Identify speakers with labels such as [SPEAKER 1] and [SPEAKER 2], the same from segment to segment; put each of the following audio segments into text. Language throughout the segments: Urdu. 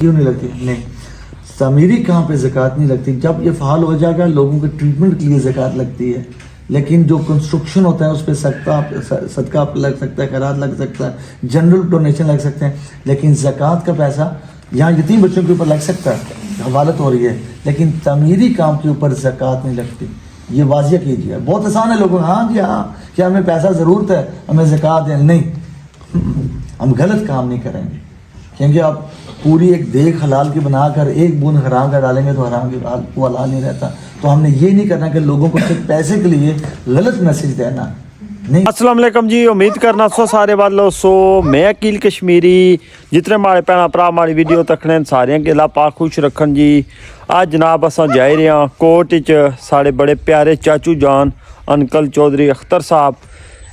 [SPEAKER 1] کیوں نہیں لگتی؟ نہیں، تعمیری کام پہ زکوٰۃ نہیں لگتی. جب یہ فعال ہو جائے گا لوگوں کے ٹریٹمنٹ کے لیے زکوٰۃ لگتی ہے. لیکن جو کنسٹرکشن ہوتا ہے اس پہ صدقہ لگ سکتا ہے، خیرات لگ سکتا ہے، جنرل ڈونیشن لگ سکتے ہیں. لیکن زکوٰۃ کا پیسہ یہاں یتیم بچوں کے اوپر لگ سکتا ہے، حوالت ہو رہی ہے، لیکن تعمیری کام کے اوپر زکوٰۃ نہیں لگتی. یہ واضح کیجیے. بہت آسان ہے لوگوں، ہاں جی ہاں کیا ہمیں پیسہ ضرورت ہے ہمیں زکوٰۃ دیں. نہیں، ہم غلط کام نہیں کریں گے، کیونکہ آپ پوری ایک دیگ حلال کی بنا کر ایک بوند حرام کا ڈالیں گے تو حرام وہ حلال نہیں رہتا. تو ہم نے یہ نہیں کرنا کہ لوگوں کو صرف پیسے کے لیے غلط میسج دینا. نہیں.
[SPEAKER 2] السلام علیکم جی، امید کرنا سو سارے والو سو میں عقیل کشمیری جتنے مارے بھੈਣਾਂ ਭਰਾ ਮਾੜੀ ਵੀਡੀਓ ਤੱਕਣੇ ਸਾਰਿਆਂ ਕੇ ਅੱਲਾਹ ਪਾਕ ਖੁਸ਼ ਰੱਖਣ ਜੀ. ਅੱਜ ਜਨਾਬ ਅਸਾਂ ਜਾਏ ਰਹੇ ਹਾਂ ਕੋਟ ਵਿੱਚ ਸਾਡੇ ਬੜੇ ਪਿਆਰੇ ਚਾਚੂ ਜਾਨ ਅੰਕਲ ਚੌਧਰੀ ਅਖਤਰ ਸਾਹਿਬ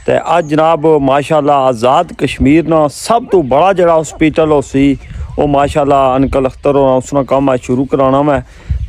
[SPEAKER 2] ਤੇ ਅੱਜ ਜਨਾਬ ਮਾਸ਼ਾਅੱਲਾ ਆਜ਼ਾਦ ਕਸ਼ਮੀਰ ਨਾਲ ਸਭ ਤੋਂ ਬੜਾ ਜਿਹੜਾ ਹਸਪੀਟਲ ਹੋ ਸੀ ਉਹ ਮਾਸ਼ਾਅੱਲਾ ਅੰਕਲ ਅਖਤਰ ਹੋਣਾ ਉਸ ਨਾਲ ਕੰਮ ਅੱਜ ਸ਼ੁਰੂ ਕਰਾਉਣਾ ਮੈਂ.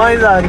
[SPEAKER 3] 5000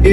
[SPEAKER 4] A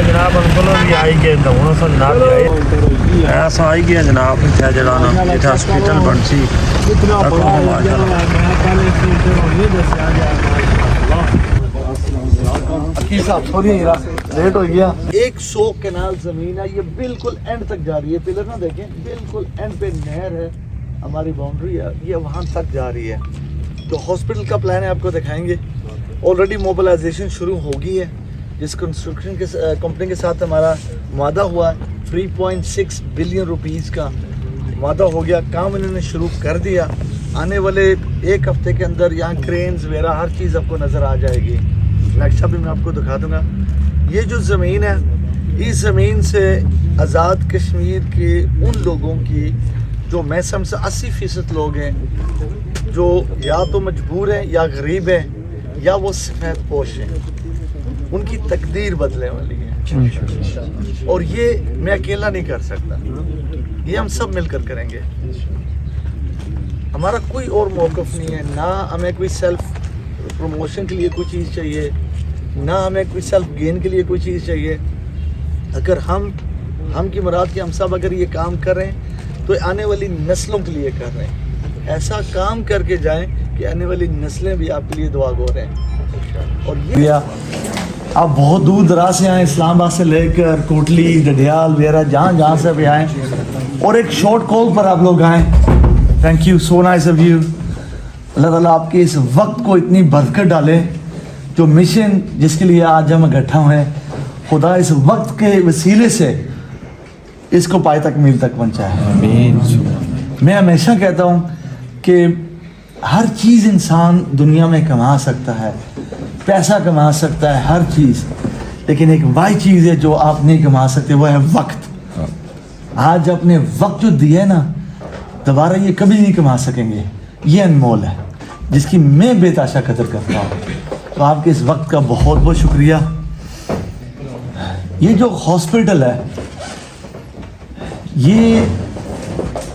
[SPEAKER 2] جناب انکل بھی آئی گئے ہوں سو جناب جی ایسا آئی گیا جناب اتنے جڑا نا اتنے ہاسپٹل بن سی
[SPEAKER 1] لیٹ ہو گیا 100 کنال زمین ہے, یہ بالکل اینڈ تک جا رہی ہے. پلر نہ دیکھیں, بالکل اینڈ پہ نہر ہے, ہماری باؤنڈری ہے, یہ وہاں تک جا رہی ہے. تو ہاسپٹل کا پلان ہے, آپ کو دکھائیں گے. آلریڈی موبلائزیشن شروع ہو گئی ہے. جس کنسٹرکشن کے کمپنی کے ساتھ ہمارا معاہدہ ہوا ہے 3.6 بلین روپیز کا معاہدہ ہو گیا, کام انہوں نے شروع کر دیا. آنے والے ایک ہفتے کے اندر یہاں کرینز وغیرہ ہر چیز آپ کو نظر آ جائے گی. نقشہ بھی میں آپ کو دکھا دوں گا. یہ جو زمین ہے, اس زمین سے آزاد کشمیر کے ان لوگوں کی جو میں سمجھ سے 80% لوگ ہیں جو یا تو مجبور ہیں یا غریب ہیں یا وہ سفید پوش ہیں, ان کی تقدیر بدلنے والی ہے. اور یہ میں اکیلا نہیں کر سکتا, یہ ہم سب مل کر کریں گے. ہمارا کوئی اور موقف نہیں ہے, نہ ہمیں کوئی سیلف پروموشن کے لیے کوئی چیز چاہیے, نہ ہمیں کوئی سیلف گین کے لیے کوئی چیز چاہیے. اگر ہم کی مراد کہ ہم سب اگر یہ کام کریں تو آنے والی نسلوں کے لیے کر رہے ہیں. ایسا کام کر کے جائیں کہ آنے والی نسلیں بھی آپ کے لیے دعا گو رہیں. اور یہ آپ بہت دور دراز سے آئیں, اسلام آباد سے لے کر کوٹلی, ڈڈیال وغیرہ جہاں سے بھی آئیں, اور ایک شارٹ کال پر آپ لوگ آئیں. Thank you, so nice of you. اللہ تعالیٰ آپ کے اس وقت کو اتنی برکت ڈالے. جو مشن جس کے لیے آج ہم اکٹھا ہوئے ہیں, خدا اس وقت کے وسیلے سے اس کو پائے تک میل تک پہنچائے. میں ہمیشہ کہتا ہوں کہ ہر چیز انسان دنیا میں کما سکتا ہے, پیسہ کما سکتا ہے, ہر چیز, لیکن ایک واحد چیز ہے جو آپ نہیں کما سکتے, وہ ہے وقت. آج اپنے وقت جو دیا ہے نا, دوبارہ یہ کبھی نہیں کما سکیں گے. یہ انمول ہے جس کی میں بے تحاشا قدر کرتا ہوں. تو آپ کے اس وقت کا بہت بہت شکریہ. یہ جو ہاسپٹل ہے یہ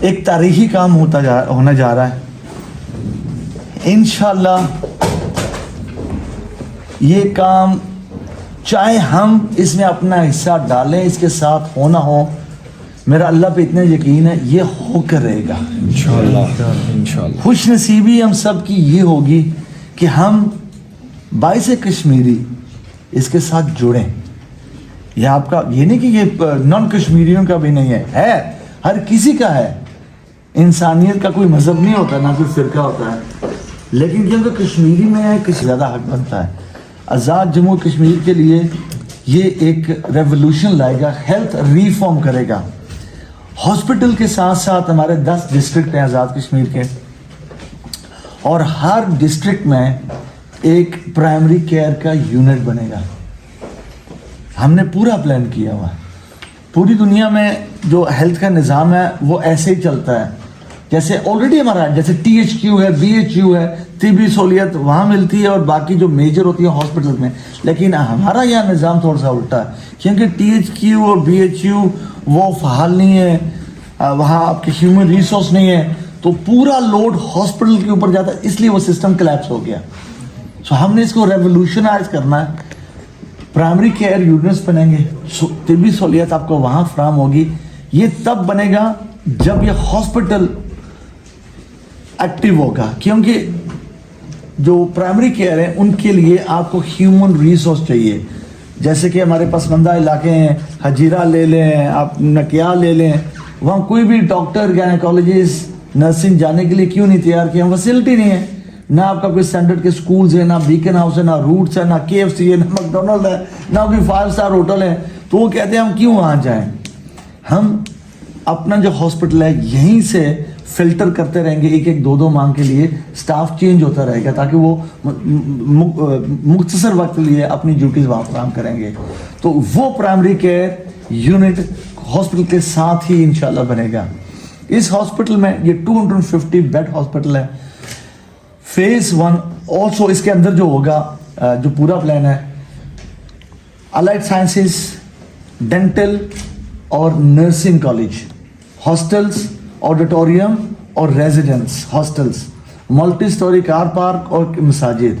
[SPEAKER 1] ایک تاریخی کام ہونے جا رہا ہے. انشاءاللہ یہ کام چاہے ہم اس میں اپنا حصہ ڈالیں, اس کے ساتھ ہونا ہو, میرا اللہ پہ اتنا یقین ہے یہ ہو کر رہے گا انشاءاللہ. خوش نصیبی ہم سب کی یہ ہوگی کہ ہم باعث کشمیری اس کے ساتھ جڑیں. یہ آپ کا یہ نہیں کہ یہ نان کشمیریوں کا بھی نہیں ہے, ہر کسی کا ہے. انسانیت کا کوئی مذہب نہیں ہوتا, نہ کوئی فرقہ ہوتا ہے, لیکن کیونکہ کشمیری میں ہے کچھ زیادہ حق بنتا ہے. آزاد جموں کشمیر کے لیے یہ ایک ریولوشن لائے گا, ہیلتھ ریفارم کرے گا. ہاسپٹل کے ساتھ ساتھ ہمارے 10 ڈسٹرکٹ ہیں آزاد کشمیر کے, اور ہر ڈسٹرکٹ میں ایک پرائمری کیئر کا یونٹ بنے گا. ہم نے پورا پلان کیا ہوا. پوری دنیا میں جو ہیلتھ کا نظام ہے وہ ایسے ہی چلتا ہے جیسے آلریڈی ہمارا جیسے THQ ہے, BHU ہے, طبی سہولیت وہاں ملتی ہے اور باقی جو میجر ہوتی ہے ہاسپٹل میں. لیکن ہمارا یہاں نظام تھوڑا سا الٹا ہے, کیونکہ THQ اور BHU وہ فعال نہیں ہے, وہاں آپ کے ہیومن ریسورس نہیں ہے, تو پورا لوڈ ہاسپٹل کے اوپر جاتا ہے, اس لیے وہ سسٹم کلیپس ہو گیا. سو ہم نے اس کو ریولوشنائز کرنا ہے. پرائمری کیئر یونٹس بنیں گے, طبی سہولیت آپ کو وہاں فراہم ہوگی. یہ تب بنے گا جب یہ ہاسپٹل ایکٹیو ہوگا, کیونکہ جو پرائمری کیئر ہے ان کے لیے آپ کو ہیومن ریسورس چاہیے. جیسے کہ ہمارے پسماندہ علاقے ہیں, ہجیرہ لے لیں, آپ نکیا لے لیں, وہاں کوئی بھی ڈاکٹر گائنیکالوجسٹ نرسنگ جانے کے لیے کیوں نہیں تیار کیا؟ فیسلٹی نہیں ہے. نہ آپ کا کوئی اسٹینڈرڈ کے سکولز ہیں, نہ بیکن ہاؤس ہے, نہ روٹس ہے, نہ KFC ہے, نہ میکڈونلڈ ہے, نہ کوئی 5 اسٹار ہوٹل ہے. تو وہ کہتے ہیں ہم کیوں وہاں جائیں. ہم اپنا جو ہاسپٹل ہے یہیں سے فلٹر کرتے رہیں گے, 1-2 ماہ کے لیے اسٹاف چینج ہوتا رہے گا تاکہ وہ مختصر وقت لیے اپنی ڈیوٹیز وہاں فراہم کریں گے. تو وہ پرائمری کیئر یونٹ ہاسپٹل کے ساتھ ہی انشاءاللہ بنے گا. اس ہاسپٹل میں یہ 250 بیڈ ہاسپٹل ہے. فیز 1 آلسو اس کے اندر جو ہوگا, جو پورا پلان ہے, الائڈ سائنسز, ڈینٹل اور نرسنگ کالج, ہاسٹلس, آڈیٹوریم اور ریزیڈنس ہاسٹلس, ملٹی سٹوری کار پارک اور مساجد.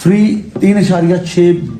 [SPEAKER 1] 3.6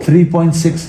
[SPEAKER 1] 3.6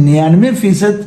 [SPEAKER 1] 99%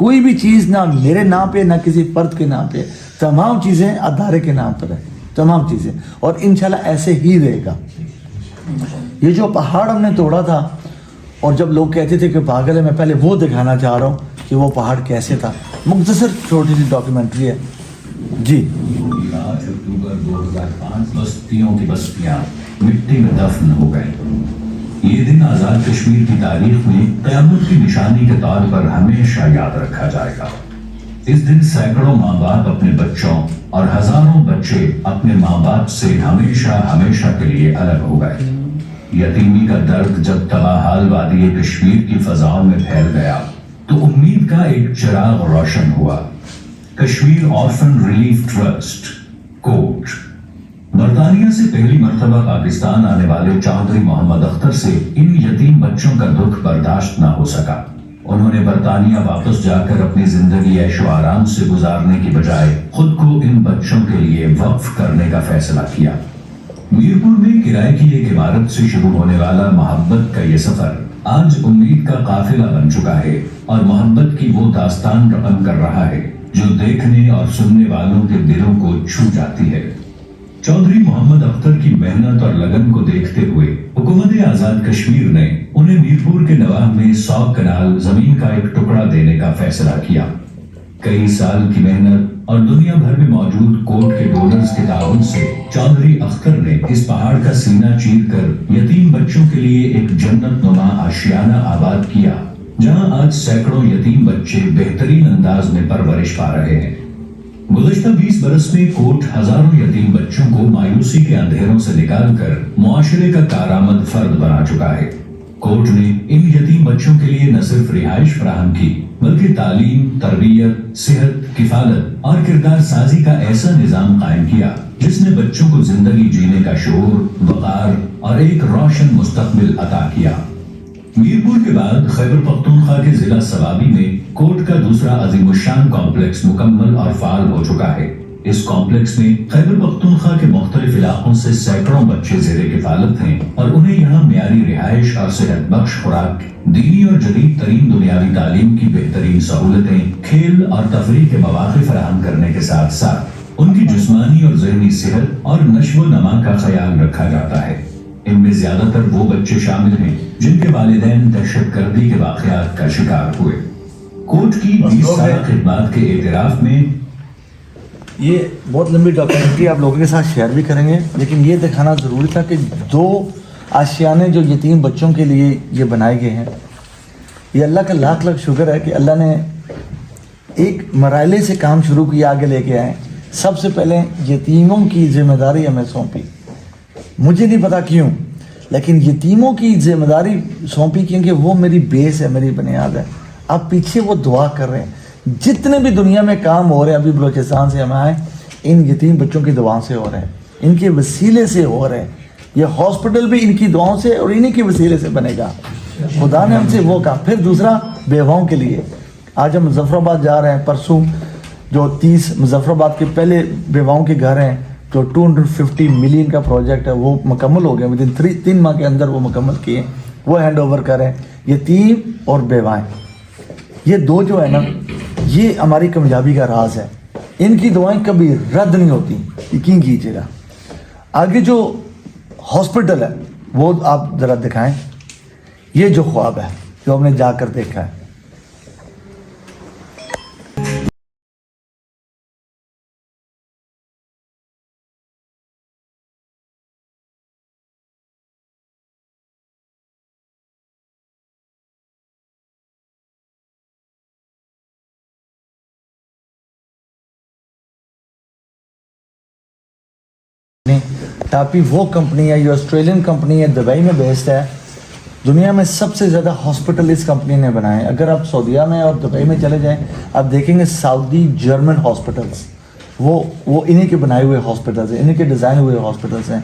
[SPEAKER 1] کوئی بھی چیز نہ میرے نام پہ نہ کسی فرد کے نام پہ، تمام چیزیں ادارے کے نام پر ہیں، تمام چیزیں، اور انشاءاللہ ایسے ہی رہے گا۔ یہ جو پہاڑ ہم نے توڑا تھا، اور جب لوگ کہتے تھے کہ پاگل ہے، میں پہلے وہ دکھانا چاہ رہا ہوں کہ وہ پہاڑ کیسے تھا، مختصر چھوٹی سی ڈاکیومنٹری ہے جی۔
[SPEAKER 5] 8 اکتوبر 2005 بستیوں کی بستیاں مٹی میں دفن ہو گئیں۔ یہ دن آزاد کشمیر کی تاریخ میں قیامت کی نشانی کے طور پر ہمیشہ یاد رکھا جائے گا۔ اس دن سینکڑوں ماں باپ اپنے بچوں اور ہزاروں بچے اپنے ماں باپ سے ہمیشہ ہمیشہ کے لیے الگ ہو گئے۔ یتیمی کا درد جب تباہال وادی کشمیر کی فضاؤں میں پھیل گیا تو امید کا ایک چراغ روشن ہوا۔ کشمیر آرفن ریلیف ٹرسٹ کوٹ برطانیہ سے پہلی مرتبہ پاکستان آنے والے چودھری محمد اختر سے ان یتیم بچوں کا دکھ برداشت نہ ہو سکا۔ انہوں نے برطانیہ واپس جا کر اپنی زندگی عیش و آرام سے گزارنے کی بجائے خود کو ان بچوں کے لیے وقف کرنے کا فیصلہ کیا۔ میرپور میں کرائے کی ایک عمارت سے شروع ہونے والا محبت کا یہ سفر آج امید کا قافلہ بن چکا ہے، اور محبت کی وہ داستان رقم کر رہا ہے جو دیکھنے اور سننے والوں کے دلوں کو چھو جاتی ہے۔ چودھری محمد اختر کی محنت اور لگن کو دیکھتے ہوئے حکومت آزاد کشمیر نے انہیں میرپور کے نواح میں 100 کنال زمین کا ایک ٹکڑا دینے کا فیصلہ کیا۔ کئی سال کی محنت اور دنیا بھر میں موجود کوٹ کے ڈونرز کے تعاون سے چودھری اختر نے اس پہاڑ کا سینہ چیر کر یتیم بچوں کے لیے ایک جنت نما آشیانہ آباد کیا، جہاں آج سینکڑوں یتیم بچے بہترین انداز میں پرورش پا رہے ہیں۔ گزشتہ 20 برس میں کوٹ ہزاروں یتیم بچوں کو مایوسی کے اندھیروں سے نکال کر معاشرے کا کارآمد فرد بنا چکا ہے۔ کوٹ نے ان یتیم بچوں کے لیے نہ صرف رہائش فراہم کی بلکہ تعلیم، تربیت، صحت، کفالت اور کردار سازی کا ایسا نظام قائم کیا جس نے بچوں کو زندگی جینے کا شعور، وقار اور ایک روشن مستقبل عطا کیا۔ میرپور کے بعد خیبر پختونخوا کے ضلع سوابی میں کوٹ کا دوسرا عظیم الشان کمپلیکس مکمل اور فعال ہو چکا ہے۔ اس کمپلیکس میں خیبر پختونخوا کے مختلف علاقوں سے سینکڑوں بچے زیر کفالت ہیں، اور انہیں یہاں معیاری رہائش اور صحت بخش خوراک، دینی اور جدید ترین دنیاوی تعلیم کی بہترین سہولتیں، کھیل اور تفریح کے مواقع فراہم کرنے کے ساتھ ساتھ ان کی جسمانی اور ذہنی صحت اور نشو و نما کا خیال رکھا جاتا ہے۔ ان میں زیادہ تر وہ بچے شامل ہیں جن کے والدین دہشت گردی کے واقعات کا شکار ہوئے۔ کوٹ کی 20 سالہ خدمات کے اعتراف میں
[SPEAKER 1] یہ بہت لمبی ڈاکیومنٹری آپ لوگوں کے ساتھ شیئر بھی کریں گے، لیکن یہ دکھانا ضروری تھا کہ 2 آشیانے جو یتیم بچوں کے لیے یہ بنائے گئے ہیں، یہ اللہ کا لاکھ لاکھ شکر ہے کہ اللہ نے ایک مرحلے سے کام شروع کیا، آگے لے کے آئے۔ سب سے پہلے یتیموں کی ذمہ داری ہمیں سونپی، مجھے نہیں پتا کیوں، لیکن یتیموں کی ذمہ داری سونپی کیونکہ وہ میری بیس ہے، میری بنیاد ہے۔ اب پیچھے وہ دعا کر رہے ہیں، جتنے بھی دنیا میں کام ہو رہے ہیں، ابھی بلوچستان سے ہم آئے، ان یتیم بچوں کی دعاؤں سے ہو رہے ہیں، ان کے وسیلے سے ہو رہے ہیں۔ یہ ہاسپٹل بھی ان کی دعاؤں سے اور انہی کے وسیلے سے بنے گا۔ خدا نے ہم سے وہ کہا۔ پھر دوسرا بیواؤں کے لیے، آج ہم مظفر آباد جا رہے ہیں، پرسوں جو 30 مظفر آباد کے پہلے بیواؤں کے گھر ہیں، جو 250 ملین کا پروجیکٹ ہے، وہ مکمل ہو گیا، ودن 3 ماہ کے اندر وہ مکمل کیے، وہ ہینڈ اوور کریں۔ یتیم اور بیوائیں، یہ 2 جو ہے نا، یہ ہماری کامیابی کا راز ہے۔ ان کی دعائیں کبھی رد نہیں ہوتی، یقین کیجیے گا۔ آگے جو ہاسپٹل ہے وہ آپ ذرا دکھائیں، یہ جو خواب ہے جو ہم نے جا کر دیکھا ہے۔ ٹاپی وہ کمپنی ہے، یہ آسٹریلین کمپنی ہے، دبئی میں بیسڈ ہے۔ دنیا میں سب سے زیادہ ہاسپٹل اس کمپنی نے بنائے۔ اگر آپ سعودیہ میں اور دبئی میں چلے جائیں، آپ دیکھیں گے سعودی جرمن ہاسپٹلس، وہ انہی کے بنائے ہوئے ہاسپٹلس ہیں، انہی کے ڈیزائن ہوئے ہاسپٹلس ہیں۔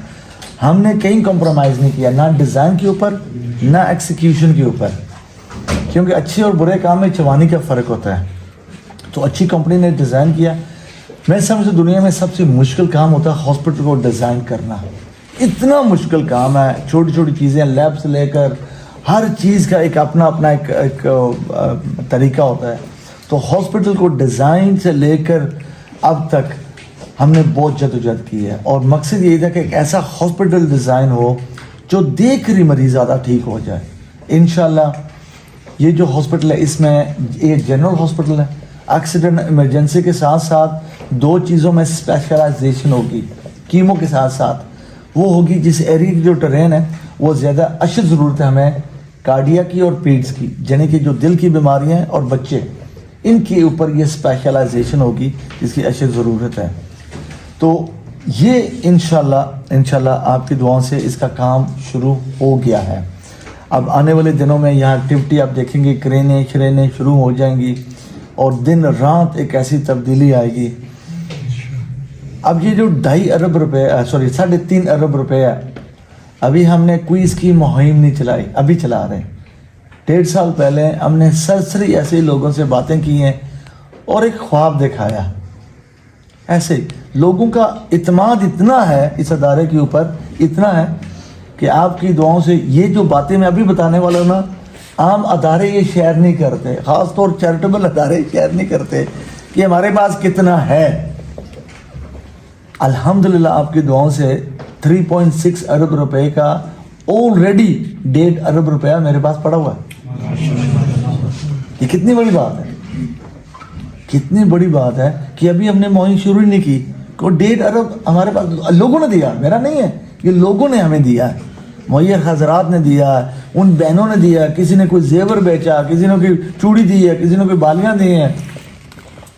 [SPEAKER 1] ہم نے کہیں کمپرومائز نہیں کیا، نہ ڈیزائن کے اوپر نہ ایکسیکیوشن کے اوپر، کیونکہ اچھے اور برے کام میں چوانی کا فرق ہوتا ہے۔ تو اچھی کمپنی نے ڈیزائن کیا۔ میں سمجھتا ہوں دنیا میں سب سے مشکل کام ہوتا ہے ہاسپٹل کو ڈیزائن کرنا، اتنا مشکل کام ہے۔ چھوٹی چھوٹی چیزیں، لیب سے لے کر ہر چیز کا ایک اپنا ایک طریقہ ہوتا ہے۔ تو ہاسپٹل کو ڈیزائن سے لے کر اب تک ہم نے بہت جدوجہد کی ہے، اور مقصد یہ تھا کہ ایک ایسا ہاسپٹل ڈیزائن ہو جو دیکھ کر ہی مریض زیادہ ٹھیک ہو جائے۔ انشاءاللہ یہ جو ہاسپٹل ہے اس میں یہ جنرل ہاسپٹل ہے، ایکسیڈنٹ ایمرجنسی کے ساتھ ساتھ 2 چیزوں میں اسپیشلائزیشن ہوگی، کیمو کے ساتھ ساتھ وہ ہوگی جس ایریا کی جو ٹرین ہے وہ زیادہ اشد ضرورت ہے ہمیں کارڈیا کی اور پیٹس کی، یعنی کہ جو دل کی بیماریاں ہیں اور بچے، ان کے اوپر یہ اسپیشلائزیشن ہوگی جس کی اشد ضرورت ہے۔ تو یہ انشاءاللہ آپ کی دعاؤں سے اس کا کام شروع ہو گیا ہے۔ اب آنے والے دنوں میں یہاں ایکٹیویٹی آپ دیکھیں گے، کرینیں شرینیں شروع ہو جائیں گی اور دن رات ایک ایسی تبدیلی آئے گی۔ اب یہ جو 2.5 ارب روپے 3.5 ارب روپے ہے، ابھی ہم نے کوئی اس کی مہم نہیں چلائی، ابھی چلا رہے ہیں۔ 1.5 سال پہلے ہم نے سرسری ایسے لوگوں سے باتیں کی ہیں اور ایک خواب دکھایا۔ ایسے لوگوں کا اعتماد اتنا ہے اس ادارے کے اوپر، اتنا ہے کہ آپ کی دعاؤں سے یہ جو باتیں میں ابھی بتانے والا ہوں نا، عام ادارے یہ شیئر نہیں کرتے، خاص طور چیریٹیبل ادارے شیئر نہیں کرتے کہ ہمارے پاس کتنا ہے۔ الحمدللہ آپ کی دعاؤں سے 3.6 ارب روپے کا آلریڈی 1.5 ارب روپیہ میرے پاس پڑا ہوا ہے۔ یہ کتنی بڑی بات ہے، کتنی بڑی بات ہے کہ ابھی ہم نے مہم شروع ہی نہیں کی، کو 1.5 ارب ہمارے پاس لوگوں نے دیا، میرا نہیں ہے، یہ لوگوں نے ہمیں دیا ہے، مہیا حضرات نے دیا ہے، ان بہنوں نے دیا، کسی نے کوئی زیور بیچا، کسی نے کوئی چوڑی دی ہے، کسی نے کوئی بالیاں دی ہیں،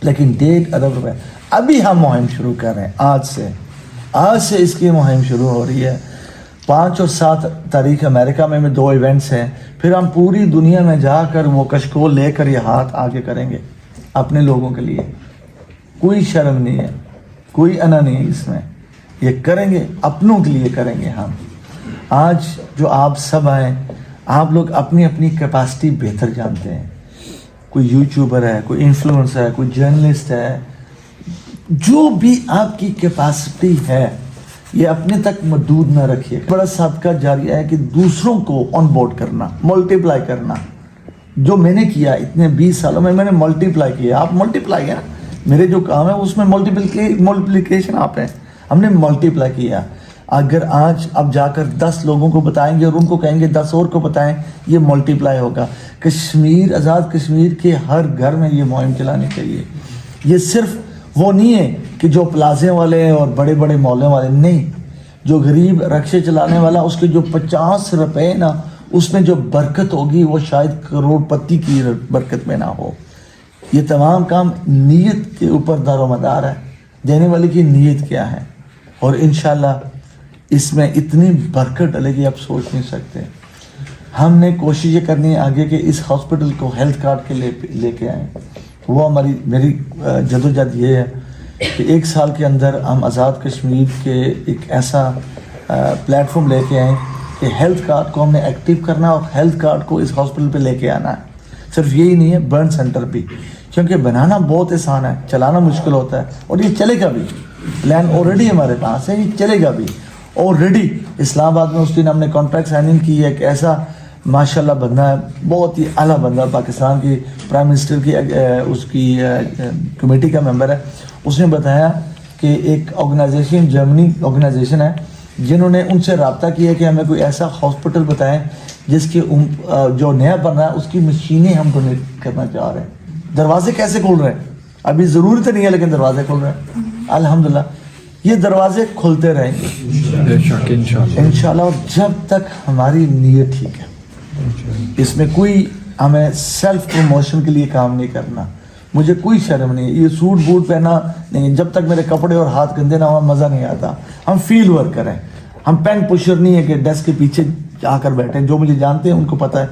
[SPEAKER 1] لیکن 1.5 ارب روپے ابھی ہم مہم شروع کر رہے ہیں۔ آج سے اس کی مہم شروع ہو رہی ہے۔ 5 اور 7 تاریخ امریکہ میں 2 ایونٹس ہیں، پھر ہم پوری دنیا میں جا کر وہ کشکول لے کر یہ ہاتھ آگے کریں گے اپنے لوگوں کے لیے۔ کوئی شرم نہیں ہے، کوئی انا نہیں ہے اس میں، یہ کریں گے، اپنوں کے لیے کریں گے ہم۔ آج جو آپ سب آئیں، آپ لوگ اپنی اپنی کیپیسٹی بہتر جانتے ہیں، کوئی یوٹیوبر ہے، کوئی انفلوئنسر ہے، کوئی جرنلسٹ ہے، جو بھی آپ کی کیپیسٹی ہے یہ اپنے تک محدود نہ رکھیے۔ بڑا صدقہ جاریہ ہے کہ دوسروں کو آن بورڈ کرنا، ملٹیپلائی کرنا، جو میں نے کیا اتنے 20 سالوں میں نے ملٹیپلائی کیا۔ آپ ملٹیپلائی ہے نا، میرے جو کام ہے اس میں ملٹیپلیکیشن آپ ہیں، ہم نے ملٹیپلائی کیا۔ اگر آج اب جا کر 10 لوگوں کو بتائیں گے اور ان کو کہیں گے 10 اور کو بتائیں، یہ ملٹیپلائی ہوگا۔ کشمیر، آزاد کشمیر کے ہر گھر میں یہ مہم چلانی چاہیے۔ یہ صرف وہ نہیں ہے کہ جو پلازے والے ہیں اور بڑے بڑے مولیں والے، نہیں، جو غریب رکشے چلانے والا، اس کے جو 50 روپے نا، اس میں جو برکت ہوگی وہ شاید کروڑ پتی کی برکت میں نہ ہو۔ یہ تمام کام نیت کے اوپر دار و مدار ہے، دینے والے کی نیت کیا ہے، اور انشاءاللہ اس میں اتنی برکت ڈلے گی آپ سوچ نہیں سکتے۔ ہم نے کوشش یہ کرنی ہے آگے کہ اس ہاسپٹل کو ہیلتھ کارڈ کے لے کے آئیں۔ وہ میری جدوجہد یہ ہے کہ 1 سال کے اندر ہم آزاد کشمیر کے ایک ایسا پلیٹ فارم لے کے آئیں کہ ہیلتھ کارڈ کو ہم نے ایکٹیو کرنا اور ہیلتھ کارڈ کو اس ہاسپٹل پہ لے کے آنا ہے۔ صرف یہی نہیں ہے، برن سینٹر بھی، کیونکہ بنانا بہت آسان ہے، چلانا مشکل ہوتا ہے، اور یہ چلے گا بھی۔ پلان آلریڈی ہمارے پاس ہے، یہ چلے گا بھی۔ آلریڈی اسلام آباد میں اس دن ہم نے کانٹریکٹ سائننگ کی ہے کہ ایسا ماشاءاللہ بندہ ہے، بہت ہی اعلیٰ بندہ، پاکستان کی پرائم منسٹر کی اس کی کمیٹی کا ممبر ہے۔ اس نے بتایا کہ ایک آرگنائزیشن، جرمنی آرگنائزیشن ہے، جنہوں نے ان سے رابطہ کیا کہ ہمیں کوئی ایسا ہاسپٹل بتائیں جس کی جو نیا بن رہا ہے اس کی مشینیں ہم ڈونیٹ کرنا چاہ رہے ہیں۔ دروازے کیسے کھول رہے ہیں؟ ابھی ضرورت نہیں ہے لیکن دروازے کھول رہے ہیں۔ الحمدللہ یہ دروازے کھلتے رہیں گے انشاءاللہ، اور جب تک ہماری نیت ٹھیک ہے۔ اس میں کوئی ہمیں سیلف پروموشن کے لیے کام نہیں کرنا، مجھے کوئی شرم نہیں، یہ سوٹ بوٹ پہنا نہیں، جب تک میرے کپڑے اور ہاتھ گندے نہ ہو مزہ نہیں آتا۔ ہم فیلڈ ورک کریں، ہم پینٹ پشر نہیں ہے کہ ڈیسک کے پیچھے آ کر بیٹھیں۔ جو مجھے جانتے ہیں ان کو پتہ ہے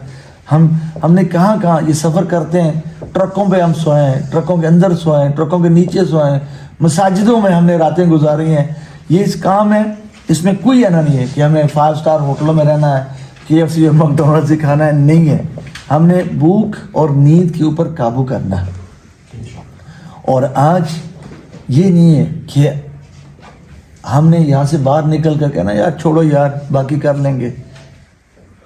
[SPEAKER 1] ہم نے کہاں یہ سفر کرتے ہیں، ٹرکوں پہ ہم سوئے ہیں، ٹرکوں کے اندر سوئے ہیں، ٹرکوں کے نیچے سوئے ہیں، مساجدوں میں ہم نے راتیں گزاری ہیں۔ یہ اس کام ہے، اس میں کوئی انا نہیں ہے کہ ہمیں 5 اسٹار ہوٹلوں میں رہنا ہے، KFC اور McDonald's سے کھانا ہے، نہیں ہے۔ ہم نے بھوک اور نیند کے اوپر قابو کرنا ہے۔ اور آج یہ نہیں ہے کہ ہم نے یہاں سے باہر نکل کر کہنا یار چھوڑو یار باقی کر لیں گے۔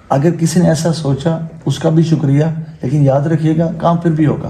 [SPEAKER 1] اگر کسی نے ایسا سوچا اس کا بھی شکریہ، لیکن یاد رکھیے گا کام پھر بھی ہوگا۔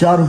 [SPEAKER 1] 4।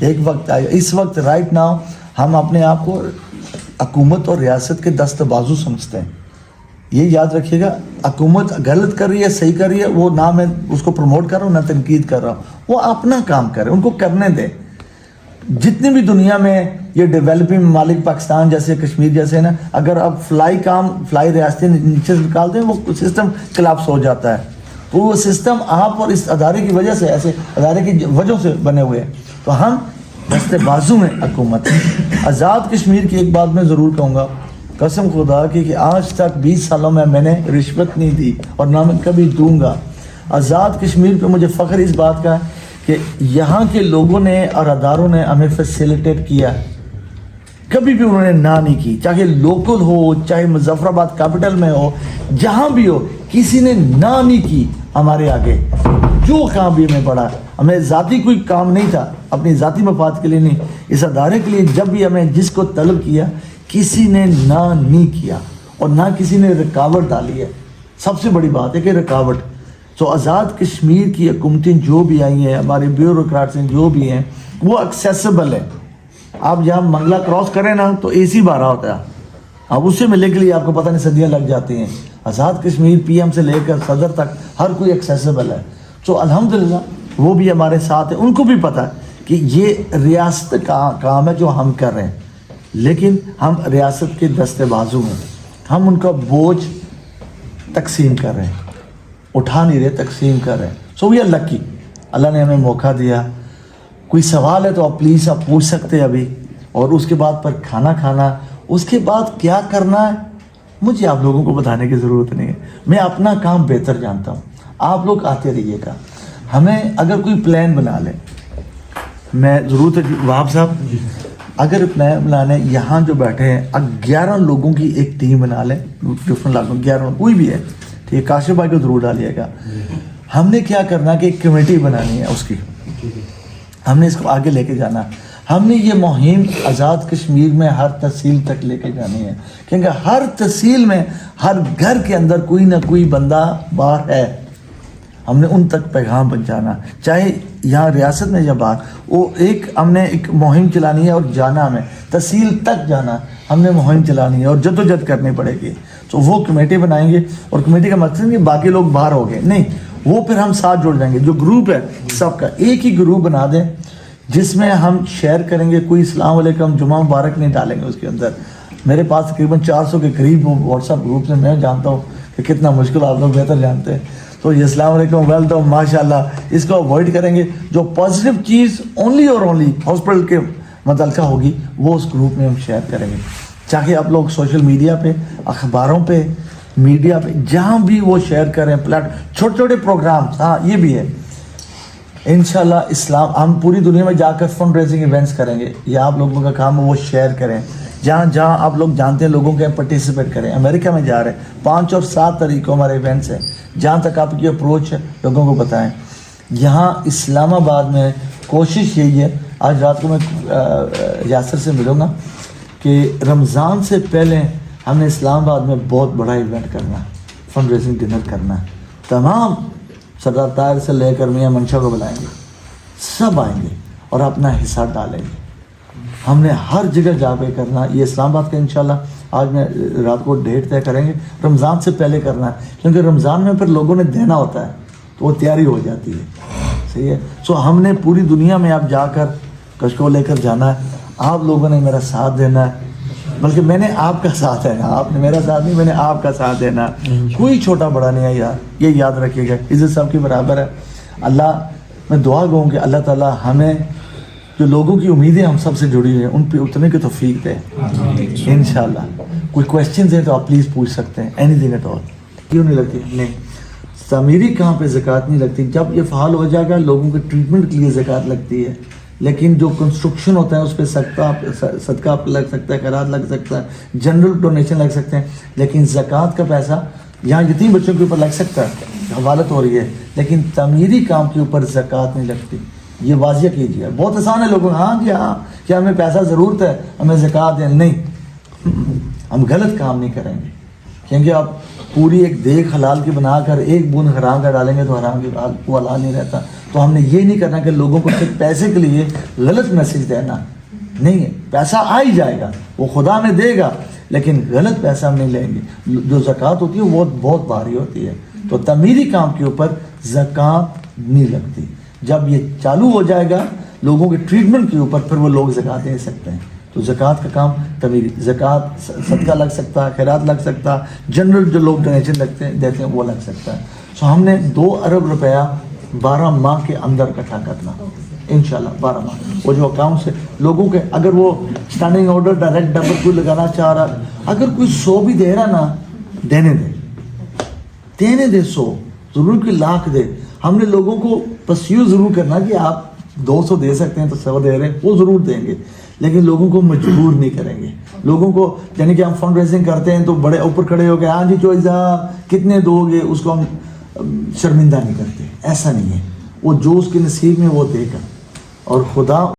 [SPEAKER 1] ایک وقت آئے گا. اس وقت رائٹ ناؤ ہم اپنے آپ کو حکومت اور ریاست کے دست بازو سمجھتے ہیں. یہ یاد رکھیے گا, حکومت غلط کر رہی ہے صحیح کر رہی ہے, وہ نہ میں اس کو پروموٹ کر رہا ہوں نہ تنقید کر رہا ہوں, وہ اپنا کام کرے, ان کو کرنے دیں. جتنے بھی دنیا میں یہ ڈیولپنگ ممالک پاکستان جیسے کشمیر جیسے نا, اگر آپ فلائی ریاستیں نیچے سے نکال دیں وہ سسٹم کلپس ہو جاتا ہے. تو وہ سسٹم آپ اور اس ادارے کی وجہ سے, ایسے ادارے کی وجہ سے بنے ہوئے ہیں. تو ہم دستے بازو میں حکومت. آزاد کشمیر کی ایک بات میں ضرور کہوں گا, قسم خدا کی کہ آج تک 20 سالوں میں نے رشوت نہیں دی اور نہ میں کبھی دوں گا. آزاد کشمیر پہ مجھے فخر اس بات کا ہے کہ یہاں کے لوگوں نے اور اداروں نے ہمیں فیسیلیٹیٹ کیا, کبھی بھی انہوں نے نہ نہیں کی, چاہے لوکل ہو چاہے مظفر آباد کیپٹل میں ہو, جہاں بھی ہو, کسی نے نہ نہیں کی ہمارے آگے. جو کام بھی ہمیں پڑا, ہمیں ذاتی کوئی کام نہیں تھا, اپنی ذاتی مفاد کے لیے نہیں, اس ادارے کے لیے جب بھی ہمیں جس کو طلب کیا کسی نے نہ نہیں کیا اور نہ کسی نے رکاوٹ ڈالی ہے. سب سے بڑی بات ہے کہ رکاوٹ. تو آزاد کشمیر کی حکومتیں جو بھی آئی ہیں, ہمارے بیوروکراٹس جو بھی ہیں, وہ ایکسیسیبل ہے. آپ جہاں منگلہ کراس کریں نا تو اے سی بھرا ہوتا ہے, اب اس سے ملنے کے لیے آپ کو پتہ نہیں صدیاں لگ جاتی ہیں. آزاد کشمیر پی ایم سے لے کر صدر تک ہر کوئی ایکسیسیبل ہے. تو الحمدللہ وہ بھی ہمارے ساتھ ہیں, ان کو بھی پتہ ہے کہ یہ ریاست کا کام ہے جو ہم کر رہے ہیں, لیکن ہم ریاست کے دستے بازو ہیں. ہم ان کا بوجھ تقسیم کر رہے ہیں, اٹھا نہیں رہے, تقسیم کر رہے ہیں. سو وی آر لکی, اللہ نے ہمیں موقع دیا. کوئی سوال ہے تو آپ پلیز آپ پوچھ سکتے ہیں ابھی, اور اس کے بعد پر کھانا کھانا, اس کے بعد کیا کرنا ہے مجھے آپ لوگوں کو بتانے کی ضرورت نہیں ہے. میں اپنا کام بہتر جانتا ہوں, آپ لوگ آتے رہیے گا. ہمیں اگر کوئی پلان بنا لیں, میں ضرورت ہے وہاب صاحب, اگر پلان بنانے یہاں جو بیٹھے ہیں 11 لوگوں کی ایک ٹیم بنا لیں, ڈفرنٹ لاکھوں 11 کوئی بھی ہے, ٹھیک ہے, کاشف بھائی کو ضرور ڈالیے گا. ہم نے کیا کرنا کہ ایک کمیٹی بنانی ہے, اس کی ہم نے اس کو آگے لے کے جانا. ہم نے یہ مہم آزاد کشمیر میں ہر تحصیل تک لے کے جانی ہے, کیونکہ ہر تحصیل میں ہر گھر کے اندر کوئی نہ کوئی بندہ باہر ہے. ہم نے ان تک پیغام پہنچانا, چاہے یہاں ریاست میں یا باہر. وہ ہم نے ایک مہم چلانی ہے اور جانا, ہمیں تحصیل تک جانا, ہم نے مہم چلانی ہے اور جدوجہد کرنی پڑے گی. تو وہ کمیٹی بنائیں گے, اور کمیٹی کا مقصد نہیں باقی لوگ باہر ہو گئے, نہیں, وہ پھر ہم ساتھ جڑ جائیں گے. جو گروپ ہے سب کا ایک ہی گروپ بنا دیں جس میں ہم شیئر کریں گے. کوئی السلام علیکم جمعہ مبارک نہیں ڈالیں گے اس کے اندر. میرے پاس تقریباً 400 کے قریب واٹس ایپ گروپ سے, میں جانتا ہوں کہ کتنا مشکل, آپ لوگ بہتر جانتے ہیں. تو یہ السلام علیکم ویلکم ماشاء اللہ, اس کو اوائڈ کریں گے. جو پازیٹیو چیز اونلی اور اونلی ہاسپٹل کے متعلقہ ہوگی وہ اس گروپ میں ہم شیئر کریں گے. چاہے آپ لوگ سوشل میڈیا پہ, اخباروں پہ, میڈیا پہ, جہاں بھی وہ شیئر کریں. چھوٹے چھوٹے پروگرامس, ہاں یہ بھی ہے انشاءاللہ. اسلام ہم پوری دنیا میں جا کر فنڈ ریزنگ ایونٹس کریں گے. یہ آپ لوگوں کا کام ہے, وہ شیئر کریں. جہاں جہاں آپ لوگ جانتے ہیں لوگوں کے پارٹیسپیٹ کریں. امریکہ میں جا رہے ہیں, 5 اور 7 تاریخ کو ہمارے ایونٹس ہیں. جہاں تک آپ کی اپروچ ہے لوگوں کو بتائیں. یہاں اسلام آباد میں کوشش یہی ہے, آج رات کو میں یاسر سے ملوں گا, کہ رمضان سے پہلے ہم نے اسلام آباد میں بہت بڑا ایونٹ کرنا ہے, فنڈ ریزنگ ڈنر کرنا ہے. تمام سردار طاہر سے لے کر میاں منشا کو بلائیں گے, سب آئیں گے اور اپنا حصہ ڈالیں گے. ہم نے ہر جگہ جا کے کرنا. یہ اسلام آباد کا انشاءاللہ آج میں رات کو ڈیٹ طے کریں گے, رمضان سے پہلے کرنا ہے, کیونکہ رمضان میں پھر لوگوں نے دینا ہوتا ہے تو وہ تیاری ہو جاتی ہے. صحیح ہے. سو ہم نے پوری دنیا میں آپ جا کر کشکول لے کر جانا ہے. آپ لوگوں نے میرا ساتھ دینا ہے, بلکہ میں نے آپ کا ساتھ دینا, آپ نے میرا ساتھ نہیں, میں نے آپ کا ساتھ دینا. کوئی چھوٹا بڑا نہیں ہے یار, یہ یاد رکھیے گا. عزت صاحب کی برابر ہے. اللہ, میں دعا گوں کہ اللہ تعالیٰ ہمیں جو لوگوں کی امیدیں ہم سب سے جڑی ہوئی ہیں ان پہ اترنے کی توفیق دے انشاءاللہ. کوئی کویشچنز ہیں تو آپ پلیز پوچھ سکتے ہیں, اینی تھنگ ایٹ آل. کیوں نہیں لگتی؟ نہیں, تعمیری کام پہ زکوٰۃ نہیں لگتی. جب یہ فعال ہو جائے گا لوگوں کے ٹریٹمنٹ کے لیے زکوٰۃ لگتی ہے, لیکن جو کنسٹرکشن ہوتا ہے اس پہ صدقہ لگ سکتا ہے, خیرات لگ سکتا ہے, جنرل ڈونیشن لگ سکتے ہیں, لیکن زکوٰۃ کا پیسہ یہاں یتیم بچوں کے اوپر لگ سکتا ہے, حوالت ہو رہی ہے, لیکن تعمیری کام کے اوپر زکوٰۃ نہیں لگتی. یہ واضح کیجیے. بہت آسان ہے لوگوں, ہاں جی ہاں کیا ہمیں پیسہ ضرورت ہے, ہمیں زکوٰۃ دیں. نہیں, ہم غلط کام نہیں کریں گے. کیونکہ آپ پوری ایک دیکھ حلال کی بنا کر ایک بوند حرام کا ڈالیں گے تو حرام کی وہ حلال نہیں رہتا. تو ہم نے یہ نہیں کرنا کہ لوگوں کو صرف پیسے کے لیے غلط میسج دینا نہیں ہے. پیسہ آ ہی جائے گا, وہ خدا میں دے گا, لیکن غلط پیسہ ہم نہیں لیں گے. جو زکوٰۃ ہوتی ہے وہ بہت بھاری ہوتی ہے, تو تعمیری کام کے اوپر زکوٰۃ نہیں لگتی. جب یہ چالو ہو جائے گا لوگوں کے ٹریٹمنٹ کے اوپر, پھر وہ لوگ زکوٰۃ دے سکتے ہیں. تو زکوٰۃ کا کام تعمیری, زکوٰۃ صدقہ لگ سکتا ہے, خیرات لگ سکتا ہے, جنرل جو لوگ ڈونیشن دیتے ہیں وہ لگ سکتا ہے. سو ہم نے 2 ارب روپیہ 12 ماہ کے اندر اکٹھا کرنا انشاءاللہ. 12 ماہ وہ جو اکاؤنٹ سے لوگوں کے, اگر وہ اسٹینڈنگ آرڈر ڈائریکٹ ڈبل کوئی لگانا چاہ رہا, اگر کوئی 100 بھی دے رہا نا, دینے دے 100, ضرور کوئی 1,00,000 دے. ہم نے لوگوں کو پرسیو ضرور کرنا کہ آپ 200 دے سکتے ہیں تو 100 دے رہے ہیں, وہ ضرور دیں گے, لیکن لوگوں کو مجبور نہیں کریں گے. لوگوں کو یعنی کہ ہم فنڈ ریزنگ کرتے ہیں تو بڑے اوپر کھڑے ہو گئے, ہاں جی چوئی صاحب کتنے دو گے, اس کو ہم شرمندہ نہیں کرتے. ایسا نہیں ہے, وہ جو اس کے نصیب میں وہ دے گا, اور خدا